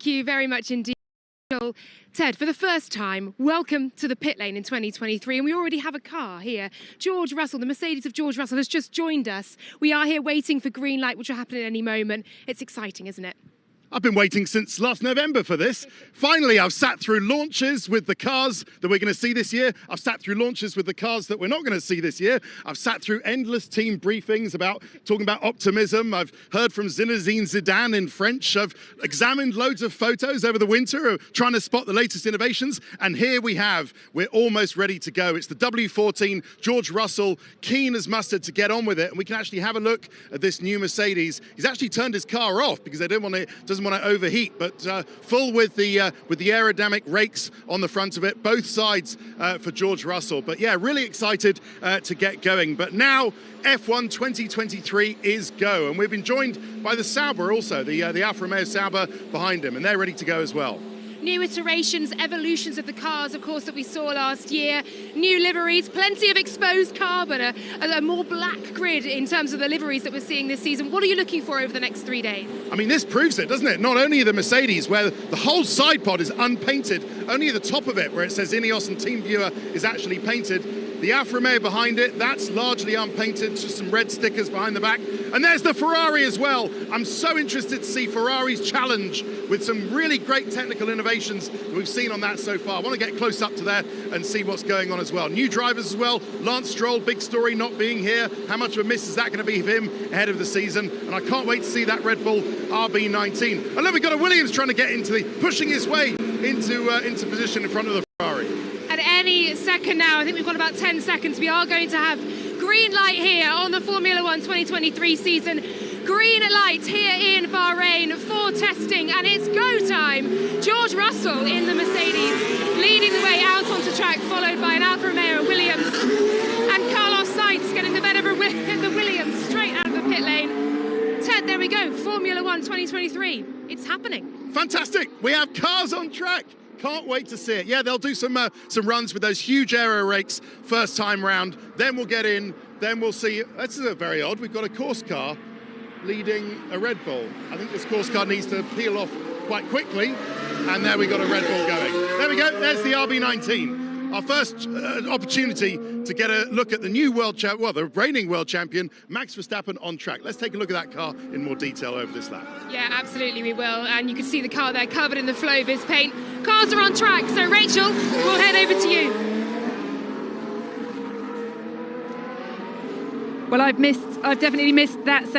Thank you very much indeed. Ted, for the first time, welcome to the pit lane in 2023, and we already have a car here. George Russell, the Mercedes of George Russell, has just joined us. We are here waiting for green light, which will happen at any moment. It's exciting, isn't it? I've been waiting since last November for this. Finally, I've sat through launches with the cars that we're going to see this year. I've sat through launches with the cars that we're not going to see this year. I've sat through endless team briefings talking about optimism. I've heard from Zinedine Zidane in French. I've examined loads of photos over the winter trying to spot the latest innovations. And here we're almost ready to go. It's the W14 George Russell, keen as mustard to get on with it. And we can actually have a look at this new Mercedes. He's actually turned his car off because they doesn't want to overheat, but full with the aerodynamic rakes on the front of it, both sides for George Russell. But yeah, really excited to get going. But now F1 2023 is go, and we've been joined by the Sauber also, the Alfa Romeo Sauber behind him, and they're ready to go as well. New iterations, evolutions of the cars, of course, that we saw last year. New liveries, plenty of exposed carbon, a more black grid in terms of the liveries that we're seeing this season. What are you looking for over the next 3 days? I mean, this proves it, doesn't it? Not only the Mercedes, where the whole side pod is unpainted, only the top of it, where it says Ineos and TeamViewer, is actually painted. The Alfa Romeo behind it, that's largely unpainted, just some red stickers behind the back. And there's the Ferrari as well. I'm so interested to see Ferrari's challenge with some really great technical innovations that we've seen on that so far. I want to get close up to there and see what's going on as well. New drivers as well. Lance Stroll, big story not being here. How much of a miss is that going to be for him ahead of the season? And I can't wait to see that Red Bull RB19. And then we've got a Williams trying to get pushing his way into position in front of the Ferrari. At any second now, I think we've got about 10 seconds. We are going to have green light here on the Formula One 2023 season. Green light here in Bahrain for testing, and it's go time. George Russell in the Mercedes, leading the way out onto track, followed by an Alfa Romeo Williams, and Carlos Sainz getting the better of the Williams straight out of the pit lane. Ted, there we go, Formula One 2023. It's happening. Fantastic. We have cars on track. Can't wait to see it. Yeah, they'll do some runs with those huge aero rakes first time round. Then we'll get in. Then we'll see. This is very odd. We've got a course car leading a Red Bull. I think this course car needs to peel off quite quickly. And there we got a Red Bull going. There we go. There's the RB19. Our first opportunity to get a look at the new the reigning world champion, Max Verstappen, on track. Let's take a look at that car in more detail over this lap. Yeah, absolutely we will. And you can see the car there covered in the Flovis paint. Cars are on track. So Rachel, we'll head over to you. Well, I've definitely missed that sound.